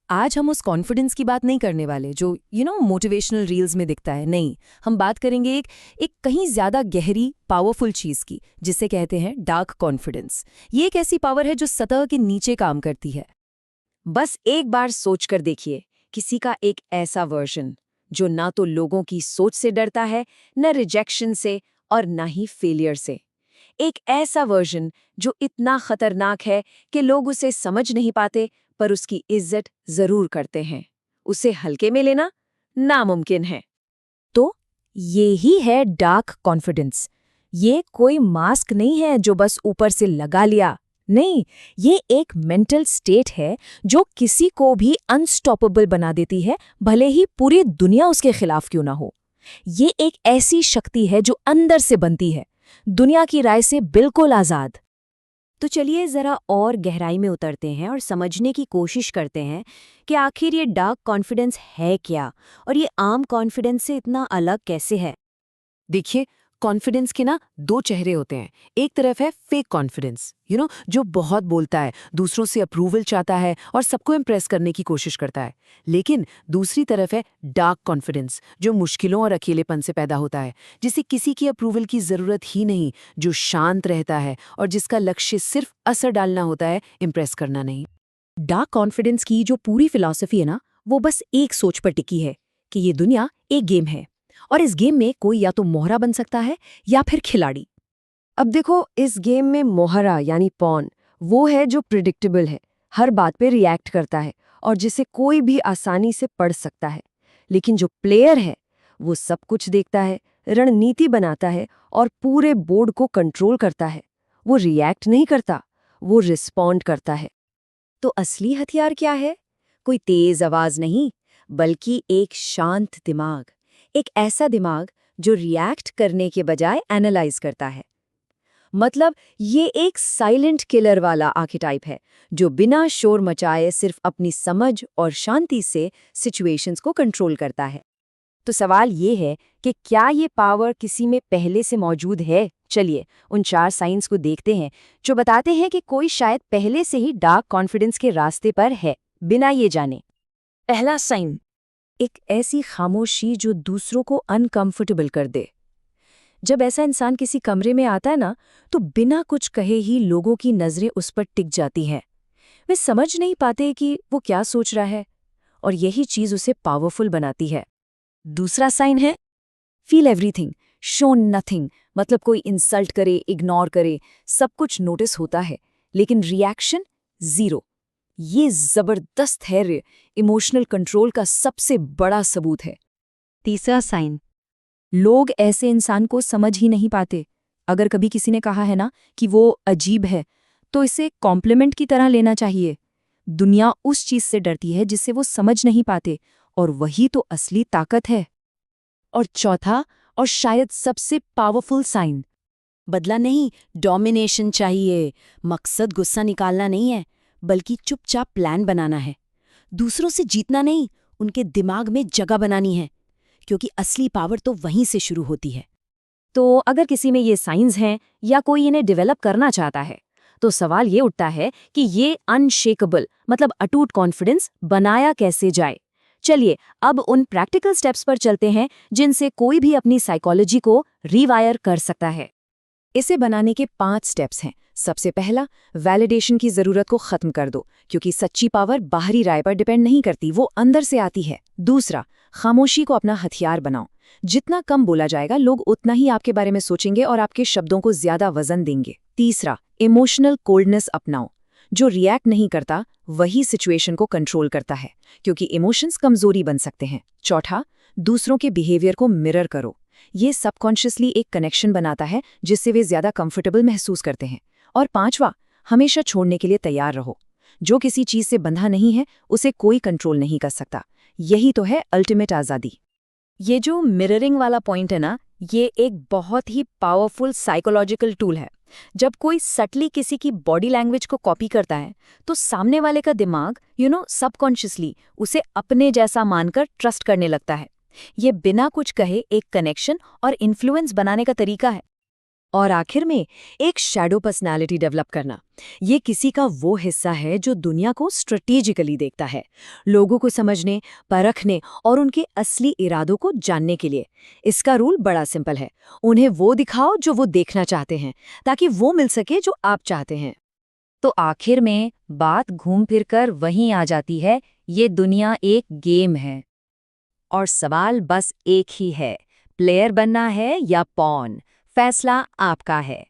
आज हम उस कॉन्फिडेंस की बात नहीं करने वाले जो मोटिवेशनल रील्स में दिखता है। नहीं, हम बात करेंगे एक कहीं ज्यादा गहरी पावरफुल चीज की, जिसे कहते हैं डार्क कॉन्फिडेंस। ये एक ऐसी पावर है जो सतह के नीचे काम करती है। बस एक बार सोचकर देखिए, किसी का एक ऐसा वर्जन जो ना तो लोगों की सोच से डरता है, न रिजेक्शन से और ना ही फेलियर से। एक ऐसा वर्जन जो इतना खतरनाक है कि लोग उसे समझ नहीं पाते, पर उसकी इज्जत जरूर करते हैं। उसे हल्के में लेना नामुमकिन है। तो ये ही है डार्क कॉन्फिडेंस। ये कोई मास्क नहीं है जो बस ऊपर से लगा लिया। नहीं, ये एक मेंटल स्टेट है जो किसी को भी अनस्टॉपेबल बना देती है, भले ही पूरी दुनिया उसके खिलाफ क्यों ना हो। ये एक ऐसी शक्ति है जो अंदर से बनती है, दुनिया की राय से बिल्कुल आजाद। तो चलिए जरा और गहराई में उतरते हैं और समझने की कोशिश करते हैं कि आखिर ये डार्क कॉन्फिडेंस है क्या, और ये आम कॉन्फिडेंस से इतना अलग कैसे है। देखिए, कॉन्फिडेंस के ना दो चेहरे होते हैं। एक तरफ है फेक कॉन्फिडेंस, जो बहुत बोलता है, दूसरों से अप्रूवल चाहता है और सबको इम्प्रेस करने की कोशिश करता है। लेकिन दूसरी तरफ है डार्क कॉन्फिडेंस, जो मुश्किलों और अकेलेपन से पैदा होता है, जिसे किसी की अप्रूवल की जरूरत ही नहीं, जो शांत रहता है और जिसका लक्ष्य सिर्फ असर डालना होता है, इम्प्रेस करना नहीं। डार्क कॉन्फिडेंस की जो पूरी फिलॉसफी है ना, वो बस एक सोच पर टिकी है कि ये दुनिया एक गेम है और इस गेम में कोई या तो मोहरा बन सकता है या फिर खिलाड़ी। अब देखो, इस गेम में मोहरा यानी पॉन वो है जो प्रिडिक्टेबल है, हर बात पे रिएक्ट करता है और जिसे कोई भी आसानी से पढ़ सकता है। लेकिन जो प्लेयर है वो सब कुछ देखता है, रणनीति बनाता है और पूरे बोर्ड को कंट्रोल करता है। वो रिएक्ट नहीं करता, वो रिस्पॉन्ड करता है। तो असली हथियार क्या है? कोई तेज आवाज नहीं, बल्कि एक शांत दिमाग। एक ऐसा दिमाग जो रिएक्ट करने के बजाय एनालाइज करता है। मतलब ये एक साइलेंट किलर वाला आर्केटाइप है, जो बिना शोर मचाए सिर्फ अपनी समझ और शांति से सिचुएशंस को कंट्रोल करता है। तो सवाल ये है कि क्या ये पावर किसी में पहले से मौजूद है? चलिए उन 4 साइंस को देखते हैं जो बताते हैं कि कोई शायद पहले से ही डार्क कॉन्फिडेंस के रास्ते पर है, बिना ये जाने। पहला साइन, एक ऐसी खामोशी जो दूसरों को अनकंफर्टेबल कर दे। जब ऐसा इंसान किसी कमरे में आता है ना, तो बिना कुछ कहे ही लोगों की नजरें उस पर टिक जाती हैं। वे समझ नहीं पाते कि वो क्या सोच रहा है, और यही चीज उसे पावरफुल बनाती है। दूसरा साइन है फील एवरीथिंग, शो नथिंग। मतलब कोई इंसल्ट करे, इग्नोर करे, सब कुछ नोटिस होता है, लेकिन रिएक्शन जीरो। ये जबरदस्त है, इमोशनल कंट्रोल का सबसे बड़ा सबूत है। तीसरा साइन, लोग ऐसे इंसान को समझ ही नहीं पाते। अगर कभी किसी ने कहा है ना कि वो अजीब है, तो इसे कॉम्प्लीमेंट की तरह लेना चाहिए। दुनिया उस चीज से डरती है जिसे वो समझ नहीं पाते, और वही तो असली ताकत है। और चौथा और शायद सबसे पावरफुल साइन, बदला नहीं, डोमिनेशन चाहिए। मकसद गुस्सा निकालना नहीं है, बल्कि चुपचाप प्लान बनाना है। दूसरों से जीतना नहीं, उनके दिमाग में जगह बनानी है, क्योंकि असली पावर तो वहीं से शुरू होती है। तो अगर किसी में ये साइंस हैं या कोई इन्हें डेवलप करना चाहता है, तो सवाल ये उठता है कि ये अनशेकेबल मतलब अटूट कॉन्फिडेंस बनाया कैसे जाए। चलिए अब उन प्रैक्टिकल स्टेप्स पर चलते हैं जिनसे कोई भी अपनी साइकोलॉजी को रीवायर कर सकता है। इसे बनाने के 5 स्टेप्स हैं। सबसे पहला, वैलिडेशन की जरूरत को खत्म कर दो, क्योंकि सच्ची पावर बाहरी राय पर डिपेंड नहीं करती, वो अंदर से आती है। दूसरा, खामोशी को अपना हथियार बनाओ। जितना कम बोला जाएगा, लोग उतना ही आपके बारे में सोचेंगे और आपके शब्दों को ज्यादा वजन देंगे। तीसरा, इमोशनल कोल्डनेस अपनाओ। जो रिएक्ट नहीं करता वही सिचुएशन को कंट्रोल करता है, क्योंकि इमोशंस कमजोरी बन सकते हैं। चौथा, दूसरों के बिहेवियर को मिरर करो। ये सबकॉन्शियसली एक कनेक्शन बनाता है जिससे वे ज्यादा कंफर्टेबल महसूस करते हैं। और पांचवा, हमेशा छोड़ने के लिए तैयार रहो। जो किसी चीज से बंधा नहीं है, उसे कोई कंट्रोल नहीं कर सकता। यही तो है अल्टीमेट आजादी। ये जो मिररिंग वाला पॉइंट है ना, ये एक बहुत ही पावरफुल साइकोलॉजिकल टूल है। जब कोई सटली किसी की बॉडी लैंग्वेज को कॉपी करता है, तो सामने वाले का दिमाग सबकॉन्शियसली उसे अपने जैसा मानकर ट्रस्ट करने लगता है। ये बिना कुछ कहे एक कनेक्शन और इन्फ्लुएंस बनाने का तरीका है। और आखिर में एक शैडो पर्सनालिटी डेवलप करना। ये किसी का वो हिस्सा है जो दुनिया को स्ट्रेटेजिकली देखता है, लोगों को समझने, परखने और उनके असली इरादों को जानने के लिए। इसका रूल बड़ा सिंपल है, उन्हें वो दिखाओ जो वो देखना चाहते हैं, ताकि वो मिल सके जो आप चाहते हैं। तो आखिर में बात घूम फिर कर वहीं आ जाती है, ये दुनिया एक गेम है और सवाल बस एक ही है, प्लेयर बनना है या पॉन? फैसला आपका है।